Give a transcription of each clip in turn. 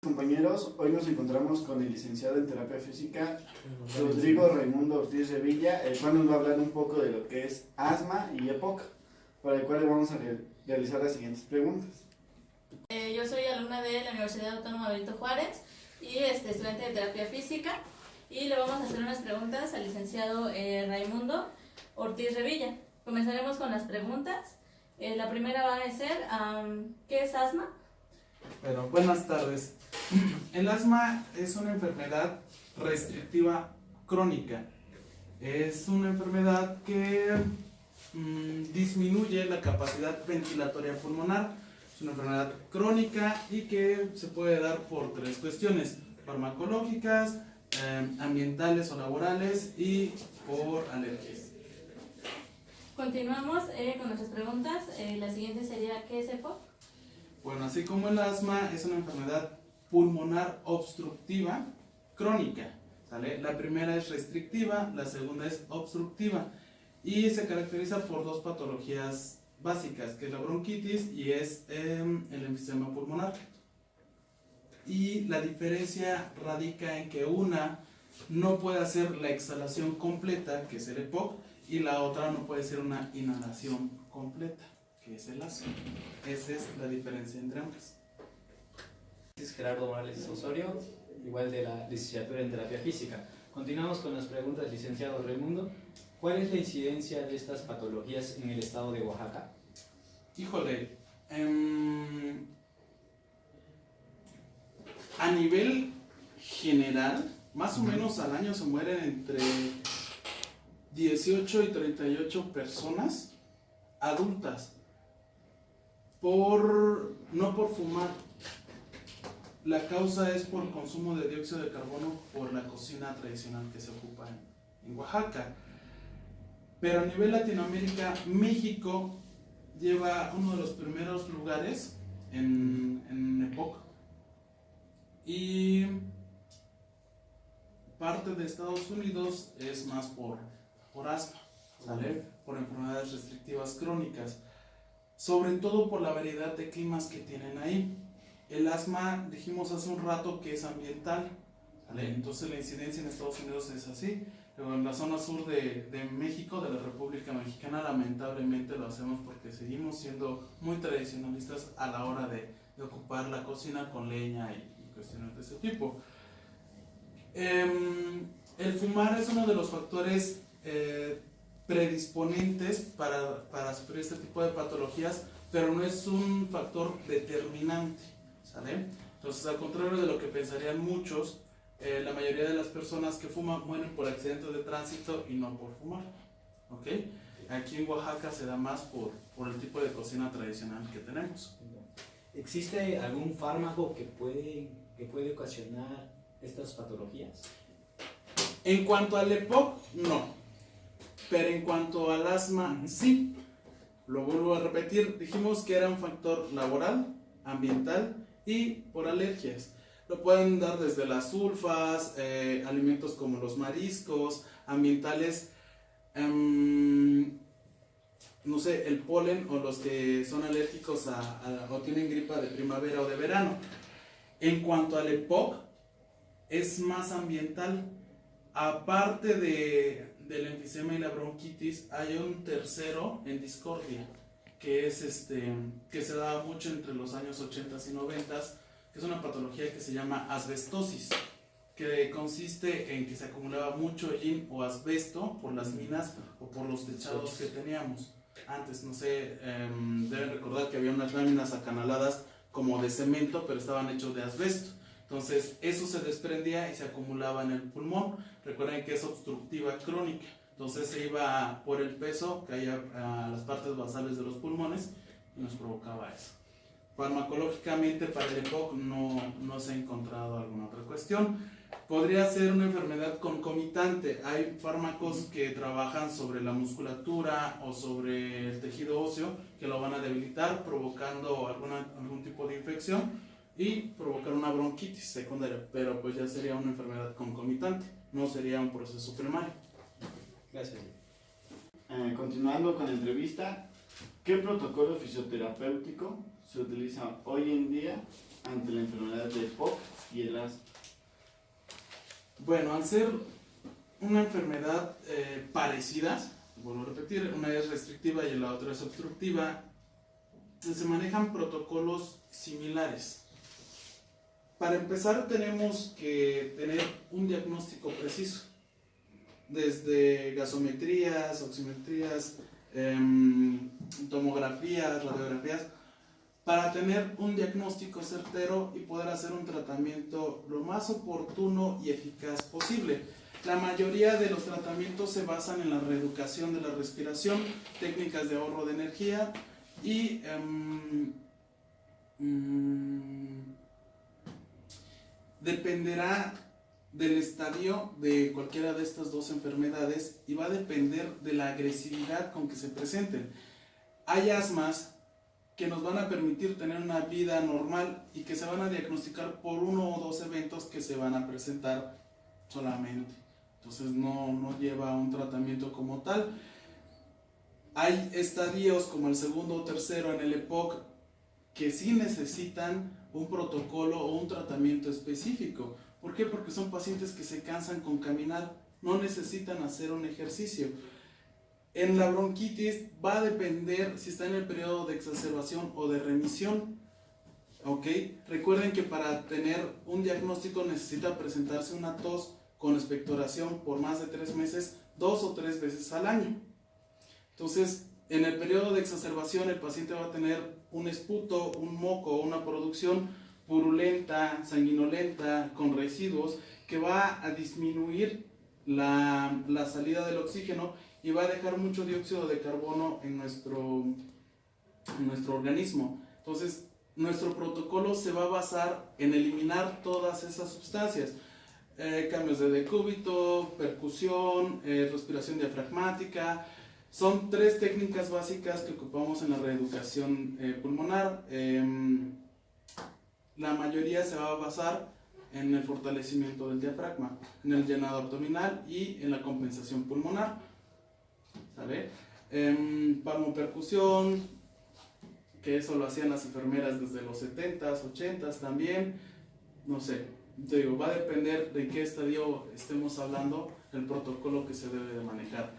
Compañeros, hoy nos encontramos con el licenciado en terapia física Rodrigo Raimundo Ortiz Revilla, el cual nos va a hablar un poco de lo que es asma y EPOC, para el cual le vamos a realizar las siguientes preguntas. Yo soy alumna de la Universidad Autónoma Benito Juárez y estudiante de terapia física, y le vamos a hacer unas preguntas al licenciado Raimundo Ortiz Revilla. Comenzaremos con las preguntas. La primera va a ser, ¿qué es asma? Bueno, buenas tardes. El asma es una enfermedad restrictiva crónica. Es una enfermedad que disminuye la capacidad ventilatoria pulmonar. Es una enfermedad crónica y que se puede dar por tres cuestiones: farmacológicas, ambientales o laborales, y por alergias. Continuamos con nuestras preguntas. La siguiente sería, ¿qué es EPOC? Bueno, así como el asma es una enfermedad pulmonar obstructiva crónica, ¿sale? La primera es restrictiva, la segunda es obstructiva, y se caracteriza por dos patologías básicas, que es la bronquitis y es el enfisema pulmonar. Y la diferencia radica en que una no puede hacer la exhalación completa, que es el EPOC, y la otra no puede ser una inhalación completa, que es el asma. Esa es la diferencia entre ambas. Es Gerardo Morales Osorio, igual de la licenciatura en terapia física. Continuamos con las preguntas, licenciado Raimundo. ¿Cuál es la incidencia de estas patologías en el estado de Oaxaca? Híjole, a nivel general, más o menos al año se mueren entre 18 y 38 personas adultas, no por fumar. La causa es por consumo de dióxido de carbono por la cocina tradicional que se ocupa en Oaxaca. Pero a nivel Latinoamérica, México lleva uno de los primeros lugares en EPOC, y parte de Estados Unidos es más por asma, ¿sale? Por enfermedades restrictivas crónicas, sobre todo por la variedad de climas que tienen ahí. El asma, dijimos hace un rato que es ambiental, ¿vale? Entonces la incidencia en Estados Unidos es así. Pero en la zona sur de México, de la República Mexicana, lamentablemente lo hacemos porque seguimos siendo muy tradicionalistas a la hora de ocupar la cocina con leña y cuestiones de ese tipo. El fumar es uno de los factores predisponentes para sufrir este tipo de patologías, pero no es un factor determinante, ¿sale? Entonces, al contrario de lo que pensarían muchos, la mayoría de las personas que fuman mueren por accidentes de tránsito y no por fumar, ¿ok? Aquí en Oaxaca se da más por el tipo de cocina tradicional que tenemos. ¿Existe algún fármaco que puede ocasionar estas patologías? En cuanto al EPOC, no. Pero en cuanto al asma, sí. Lo vuelvo a repetir, dijimos que era un factor laboral, ambiental y por alergias. Lo pueden dar desde las sulfas, alimentos como los mariscos, ambientales, no sé, el polen, o los que son alérgicos o tienen gripa de primavera o de verano. En cuanto al EPOC, es más ambiental. Aparte del enfisema y la bronquitis, hay un tercero en discordia, que es que se da mucho entre los años 80 y 90, que es una patología que se llama asbestosis, que consiste en que se acumulaba mucho hollín o asbesto por las minas o por los techados que teníamos antes. No sé, deben recordar que había unas láminas acanaladas como de cemento, pero estaban hechos de asbesto. Entonces eso se desprendía y se acumulaba en el pulmón. Recuerden que es obstructiva crónica, entonces se iba por el peso, caía a las partes basales de los pulmones y nos provocaba eso. Farmacológicamente para el EPOC no se ha encontrado alguna otra cuestión. Podría ser una enfermedad concomitante. Hay fármacos que trabajan sobre la musculatura o sobre el tejido óseo que lo van a debilitar, provocando algún tipo de infección y provocar una bronquitis secundaria, pero pues ya sería una enfermedad concomitante, no sería un proceso primario. Gracias. Continuando con la entrevista, ¿qué protocolo fisioterapéutico se utiliza hoy en día ante la enfermedad de EPOC y el asma? Bueno, al ser una enfermedad parecidas, vuelvo a repetir, una es restrictiva y la otra es obstructiva, se manejan protocolos similares. Para empezar tenemos que tener un diagnóstico preciso, desde gasometrías, oximetrías, tomografías, radiografías, para tener un diagnóstico certero y poder hacer un tratamiento lo más oportuno y eficaz posible. La mayoría de los tratamientos se basan en la reeducación de la respiración, técnicas de ahorro de energía y dependerá del estadio de cualquiera de estas dos enfermedades y va a depender de la agresividad con que se presenten. Hay asmas que nos van a permitir tener una vida normal y que se van a diagnosticar por 1 o 2 eventos que se van a presentar solamente. Entonces no lleva un tratamiento como tal. Hay estadios como el segundo o tercero en el EPOC que sí necesitan un protocolo o un tratamiento específico. ¿Por qué? Porque son pacientes que se cansan con caminar, no necesitan hacer un ejercicio. En la bronquitis va a depender si está en el periodo de exacerbación o de remisión. ¿Ok? Recuerden que para tener un diagnóstico necesita presentarse una tos con expectoración por más de 3 meses, 2 o 3 veces al año. Entonces, en el periodo de exacerbación el paciente va a tener un esputo, un moco, una producción purulenta, sanguinolenta, con residuos, que va a disminuir la salida del oxígeno y va a dejar mucho dióxido de carbono en nuestro organismo. Entonces, nuestro protocolo se va a basar en eliminar todas esas sustancias. Cambios de decúbito, percusión, respiración diafragmática. Son 3 técnicas básicas que ocupamos en la reeducación pulmonar. La mayoría se va a basar en el fortalecimiento del diafragma, en el llenado abdominal y en la compensación pulmonar. ¿Sale? Palmopercusión, que eso lo hacían las enfermeras desde los 70s, 80s también. No sé, te digo, va a depender de qué estadio estemos hablando, el protocolo que se debe de manejar.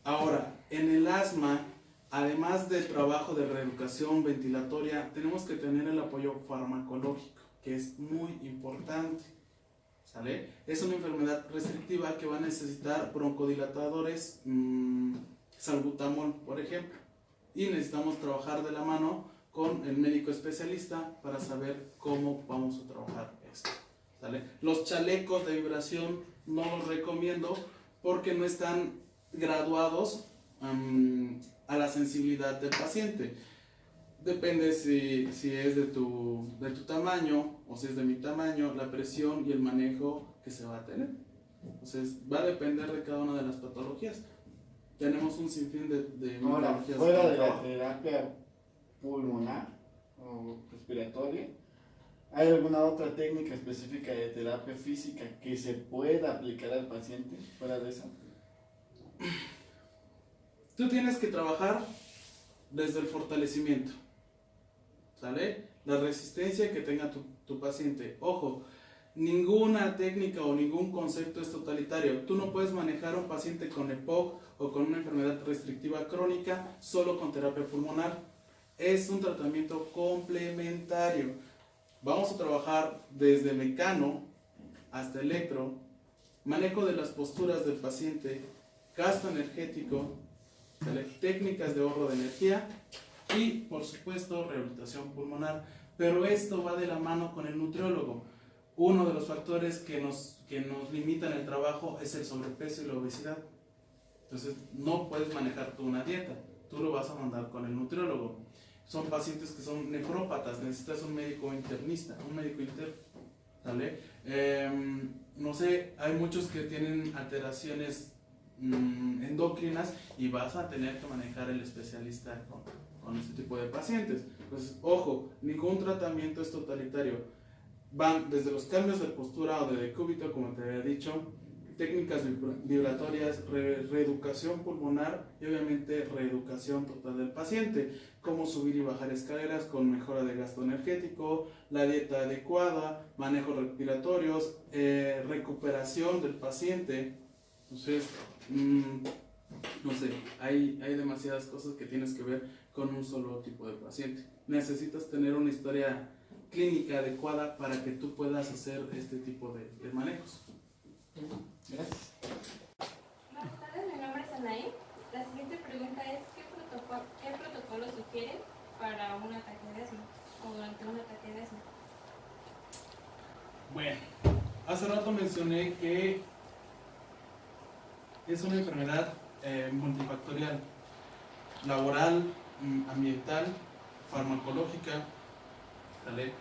Ahora, en el asma, además del trabajo de reeducación ventilatoria, tenemos que tener el apoyo farmacológico, que es muy importante. ¿Sale? Es una enfermedad restrictiva que va a necesitar broncodilatadores, salbutamol, por ejemplo. Y necesitamos trabajar de la mano con el médico especialista para saber cómo vamos a trabajar esto. ¿Sale? Los chalecos de vibración no los recomiendo porque no están graduados a la sensibilidad del paciente. Depende si es de tu tamaño o si es de mi tamaño, la presión y el manejo que se va a tener. Entonces va a depender de cada una de las patologías. Tenemos un sinfín de Ahora, patologías. fuera de la terapia pulmonar o respiratoria, ¿hay alguna otra técnica específica de terapia física que se pueda aplicar al paciente fuera de esa? Tú tienes que trabajar desde el fortalecimiento, ¿sale? La resistencia que tenga tu paciente. Ojo, ninguna técnica o ningún concepto es totalitario. Tú no puedes manejar a un paciente con EPOC o con una enfermedad restrictiva crónica solo con terapia pulmonar. Es un tratamiento complementario. Vamos a trabajar desde mecano hasta electro, manejo de las posturas del paciente, gasto energético, ¿sale? Técnicas de ahorro de energía y, por supuesto, rehabilitación pulmonar. Pero esto va de la mano con el nutriólogo. Uno de los factores que nos limitan el trabajo es el sobrepeso y la obesidad. Entonces, no puedes manejar tú una dieta, tú lo vas a mandar con el nutriólogo. Son pacientes que son nefrópatas, necesitas un médico internista, un médico interno, ¿vale? No sé, hay muchos que tienen alteraciones endócrinas y vas a tener que manejar el especialista con este tipo de pacientes. Entonces, ojo, ningún tratamiento es totalitario. Van desde los cambios de postura o de decúbito, como te había dicho, técnicas vibratorias, reeducación pulmonar y obviamente reeducación total del paciente, como subir y bajar escaleras con mejora de gasto energético, la dieta adecuada, manejos respiratorios, recuperación del paciente. Entonces, no sé, hay demasiadas cosas que tienes que ver con un solo tipo de paciente. Necesitas tener una historia clínica adecuada para que tú puedas hacer este tipo de manejos. Gracias. Buenas tardes, mi nombre es Anaí. La siguiente pregunta es: ¿qué protocolo sugieren para un ataque de asma o durante un ataque de asma? Bueno, hace rato mencioné que es una enfermedad multifactorial, laboral, ambiental, farmacológica, ¿vale?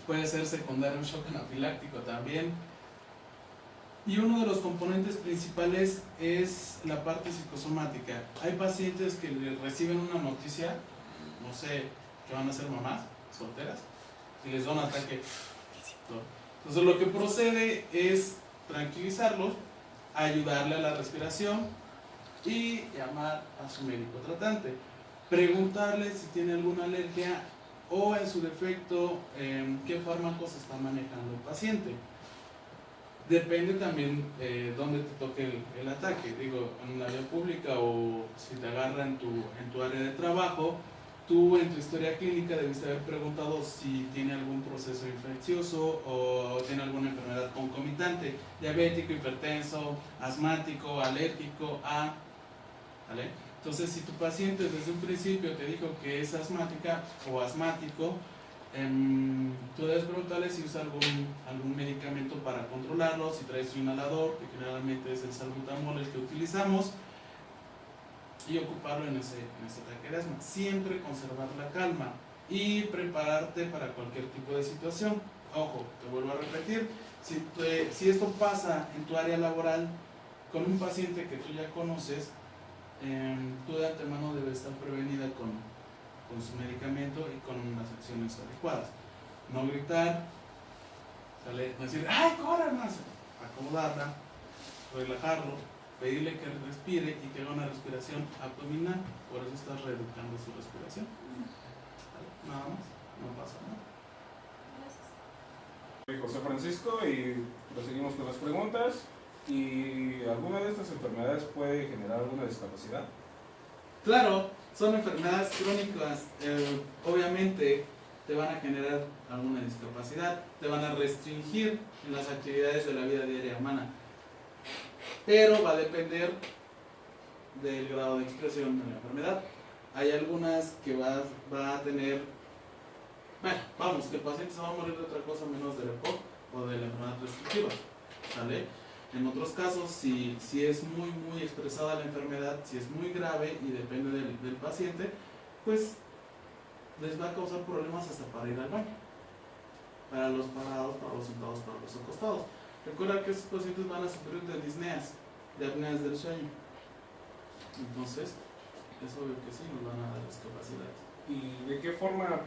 Puede ser secundario un shock anafiláctico también. Y uno de los componentes principales es la parte psicosomática. Hay pacientes que reciben una noticia, no sé, que van a ser mamás solteras, y les da un ataque. Entonces lo que procede es tranquilizarlos, ayudarle a la respiración y llamar a su médico tratante. Preguntarle si tiene alguna alergia o en su defecto qué fármacos está manejando el paciente. Depende también dónde te toque el ataque. Digo, en la vía pública o si te agarra en tu área de trabajo, tú en tu historia clínica debiste haber preguntado si tiene algún proceso infeccioso o tiene alguna enfermedad concomitante, diabético, hipertenso, asmático, alérgico a... ¿Vale? Entonces, si tu paciente desde un principio te dijo que es asmática o asmático, tú debes preguntarle si usa algún medicamento para controlarlo, si traes un inhalador, que generalmente es el salbutamol el que utilizamos, y ocuparlo en ese ataque de asma. Siempre conservar la calma y prepararte para cualquier tipo de situación. Ojo, te vuelvo a repetir, si esto pasa en tu área laboral con un paciente que tú ya conoces, tú de antemano debes estar prevenida con su medicamento y con las acciones adecuadas. No gritar, ¿sale? No decir, ¡ay, corre más! Acomodarla, relajarlo, pedirle que respire y que haga una respiración abdominal. Por eso estás reeducando su respiración. ¿Vale? Nada más, no pasa nada. Gracias. Soy José Francisco y proseguimos con las preguntas. ¿Y alguna de estas enfermedades puede generar alguna discapacidad? Claro, son enfermedades crónicas, obviamente te van a generar alguna discapacidad, te van a restringir en las actividades de la vida diaria humana, pero va a depender del grado de expresión de la enfermedad. Hay algunas que va a tener, bueno, vamos, que el paciente se va a morir de otra cosa menos del EPOC o de la enfermedad restrictiva, ¿vale? En otros casos, si es muy expresada la enfermedad, si es muy grave y depende del paciente, pues les va a causar problemas hasta para ir al baño. Para los parados, para los sentados, para los acostados. Recuerda que esos pacientes van a sufrir de disneas, de apneas del sueño. Entonces, es obvio que sí nos van a dar discapacidades. ¿Y de qué forma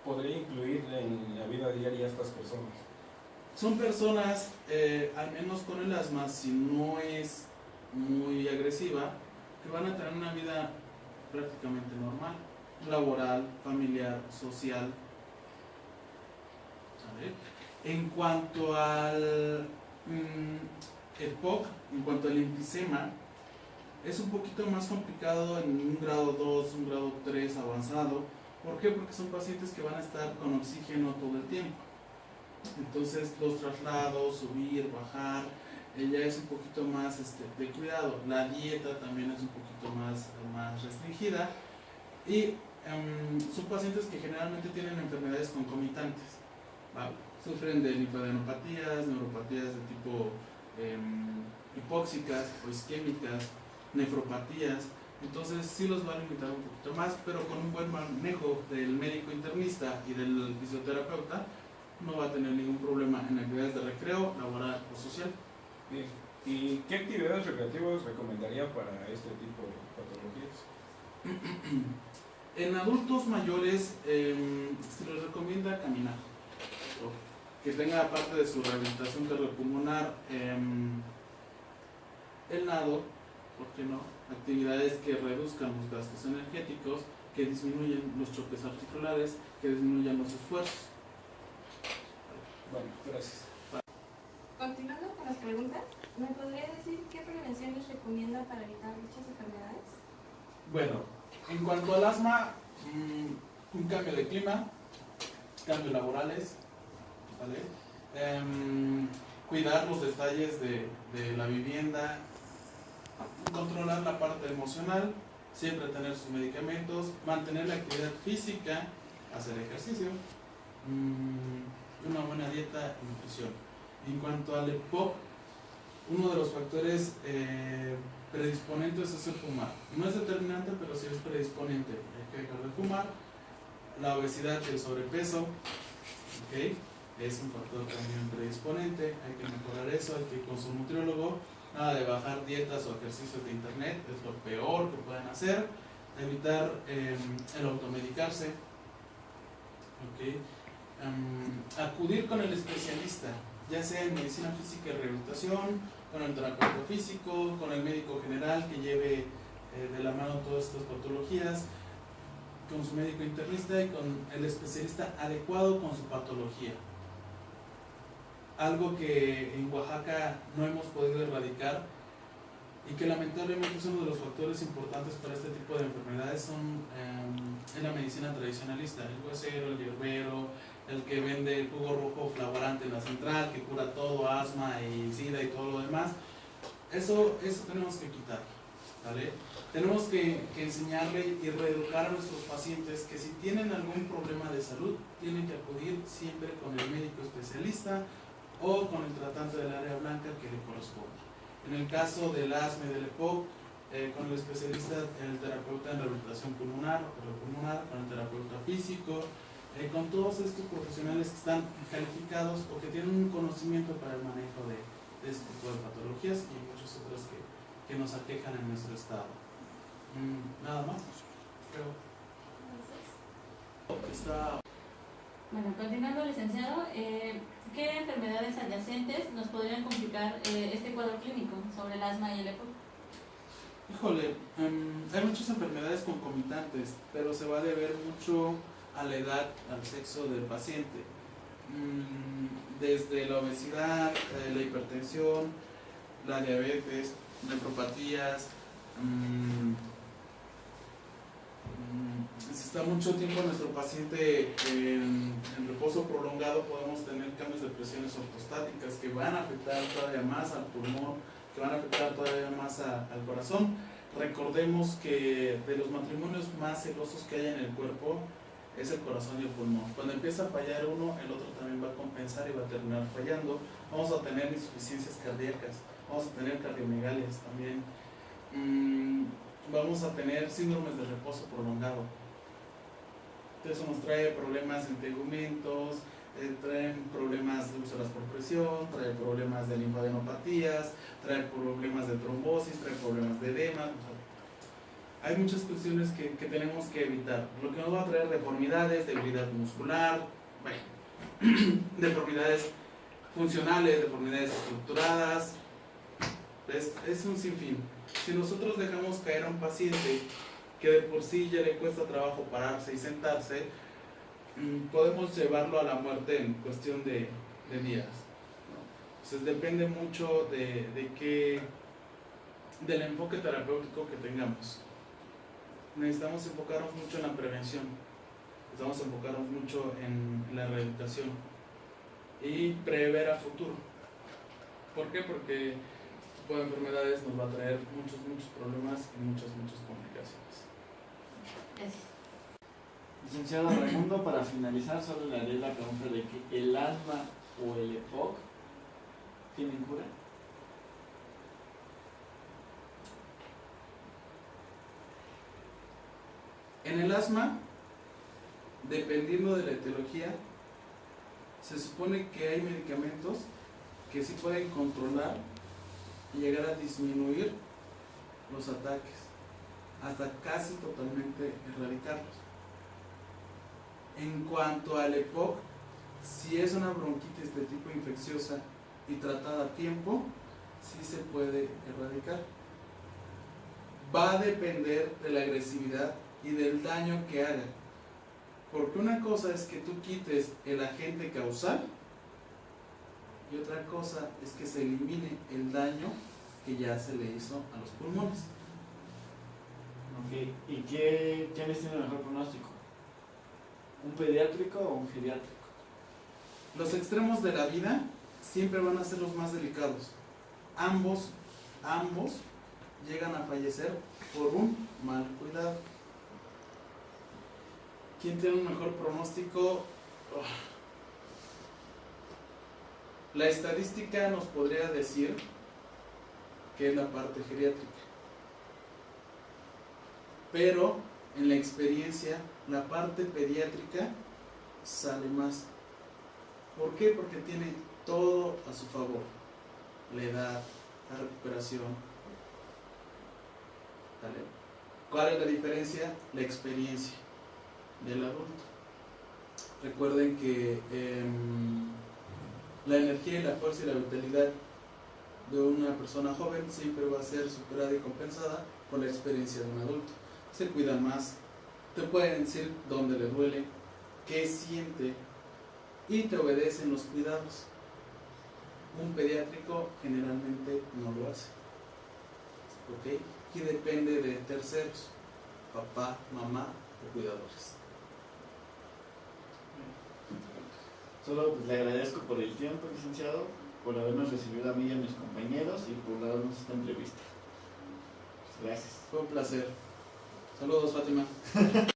podría influir en la vida diaria a estas personas? Son personas, al menos con el asma, si no es muy agresiva, que van a tener una vida prácticamente normal, laboral, familiar, social. ¿Sabe? En cuanto al EPOC, en cuanto al enfisema, es un poquito más complicado en un grado 2, un grado 3 avanzado. ¿Por qué? Porque son pacientes que van a estar con oxígeno todo el tiempo. Entonces los traslados, subir, bajar, ya es un poquito más de cuidado. La dieta también es un poquito más restringida. Y son pacientes que generalmente tienen enfermedades concomitantes, ¿vale? Sufren de linfadenopatías, neuropatías de tipo hipóxicas o isquémicas, nefropatías. Entonces sí los va a limitar un poquito más, pero con un buen manejo del médico internista y del fisioterapeuta no va a tener ningún problema en actividades de recreo, laboral o social. Bien. ¿Y qué actividades recreativas recomendaría para este tipo de patologías? En adultos mayores se les recomienda caminar, que tenga parte de su rehabilitación cardiopulmonar el nado, ¿por qué no? Actividades que reduzcan los gastos energéticos, que disminuyen los choques articulares, que disminuyan los esfuerzos. Bueno, gracias. Continuando con las preguntas, ¿me podría decir qué prevención les recomienda para evitar dichas enfermedades? Bueno, en cuanto al asma, un cambio de clima, cambios laborales, ¿vale? Cuidar los detalles de la vivienda, controlar la parte emocional, siempre tener sus medicamentos, mantener la actividad física, hacer ejercicio, una buena dieta y nutrición. En cuanto al EPOC, uno de los factores predisponentes es el fumar. No es determinante, pero sí es predisponente. Hay que dejar de fumar. La obesidad y el sobrepeso, ¿okay? Es un factor también predisponente. Hay que mejorar eso, hay que ir con su nutriólogo. Nada de bajar dietas o ejercicios de internet, es lo peor que pueden hacer. Evitar el automedicarse. ¿Okay? Acudir con el especialista, ya sea en medicina física y rehabilitación, con el terapeuta físico, con el médico general que lleve de la mano todas estas patologías, con su médico internista y con el especialista adecuado con su patología. Algo que en Oaxaca no hemos podido erradicar y que lamentablemente es uno de los factores importantes para este tipo de enfermedades son en la medicina tradicionalista, el huesero, el hierbero, el que vende el jugo rojo flavorante en la central, que cura todo, asma y sida y todo lo demás. Eso tenemos que quitar, ¿vale? Tenemos que enseñarle y reeducar a nuestros pacientes que si tienen algún problema de salud, tienen que acudir siempre con el médico especialista o con el tratante del área blanca que le corresponda. En el caso del asma y del EPOC, con el especialista, el terapeuta en rehabilitación pulmonar o cardiopulmonar, con el terapeuta físico, con todos estos profesionales que están calificados o que tienen un conocimiento para el manejo de este tipo de patologías y muchas otras que nos aquejan en nuestro estado. Nada más. Creo. Está. Bueno, continuando, licenciado, ¿qué enfermedades adyacentes nos podrían complicar este cuadro clínico sobre el asma y el EPOC? Híjole, hay muchas enfermedades concomitantes, pero se va a deber mucho a la edad, al sexo del paciente. Desde la obesidad, la hipertensión, la diabetes, nefropatías, si está mucho tiempo nuestro paciente en reposo prolongado, podemos tener cambios de presiones ortostáticas que van a afectar todavía más al pulmón, que van a afectar todavía más al corazón. Recordemos que de los matrimonios más celosos que hay en el cuerpo es el corazón y el pulmón. Cuando empieza a fallar uno, el otro también va a compensar y va a terminar fallando. Vamos a tener insuficiencias cardíacas, vamos a tener cardiomegalias también. Vamos a tener síndromes de reposo prolongado. Eso nos trae problemas en tegumentos, traen problemas de úlceras por presión, trae problemas de linfadenopatías, trae problemas de trombosis, trae problemas de edema. Hay muchas cuestiones que tenemos que evitar. Lo que nos va a traer deformidades, debilidad muscular, bueno, deformidades funcionales, deformidades estructuradas. Es un sinfín. Si nosotros dejamos caer a un paciente que de por sí ya le cuesta trabajo pararse y sentarse, podemos llevarlo a la muerte en cuestión de días, ¿no? Entonces depende mucho del enfoque terapéutico que tengamos. Necesitamos enfocarnos mucho en la prevención, necesitamos enfocarnos mucho en la rehabilitación y prever a futuro. ¿Por qué? Porque este tipo de enfermedades nos va a traer muchos problemas y muchas complicaciones. Gracias. Licenciado Raimundo, para finalizar, solo le haré la pregunta de que el asma o el EPOC tienen cura. En el asma, dependiendo de la etiología, se supone que hay medicamentos que sí pueden controlar y llegar a disminuir los ataques, hasta casi totalmente erradicarlos. En cuanto al EPOC, si es una bronquitis de tipo infecciosa y tratada a tiempo, sí se puede erradicar. Va a depender de la agresividad y del daño que haga. Porque una cosa es que tú quites el agente causal y otra cosa es que se elimine el daño que ya se le hizo a los pulmones. Ok, ¿y quiénes tienen mejor pronóstico? ¿Un pediátrico o un geriátrico? Los extremos de la vida siempre van a ser los más delicados. Ambos llegan a fallecer por un mal cuidado. ¿Quién tiene un mejor pronóstico? La estadística nos podría decir que es la parte geriátrica. Pero en la experiencia, la parte pediátrica sale más. ¿Por qué? Porque tiene todo a su favor. La edad, la recuperación. ¿Vale? ¿Cuál es la diferencia? La experiencia del adulto. Recuerden que la energía y la fuerza y la vitalidad de una persona joven siempre va a ser superada y compensada por la experiencia de un adulto. Se cuida más, te pueden decir dónde le duele, qué siente y te obedecen los cuidados. Un pediátrico generalmente no lo hace. ¿Ok? Y depende de terceros, papá, mamá o cuidadores. Solo pues, le agradezco por el tiempo, licenciado, por habernos recibido a mí y a mis compañeros y por darnos esta entrevista. Gracias. Fue un placer. Saludos, Fátima.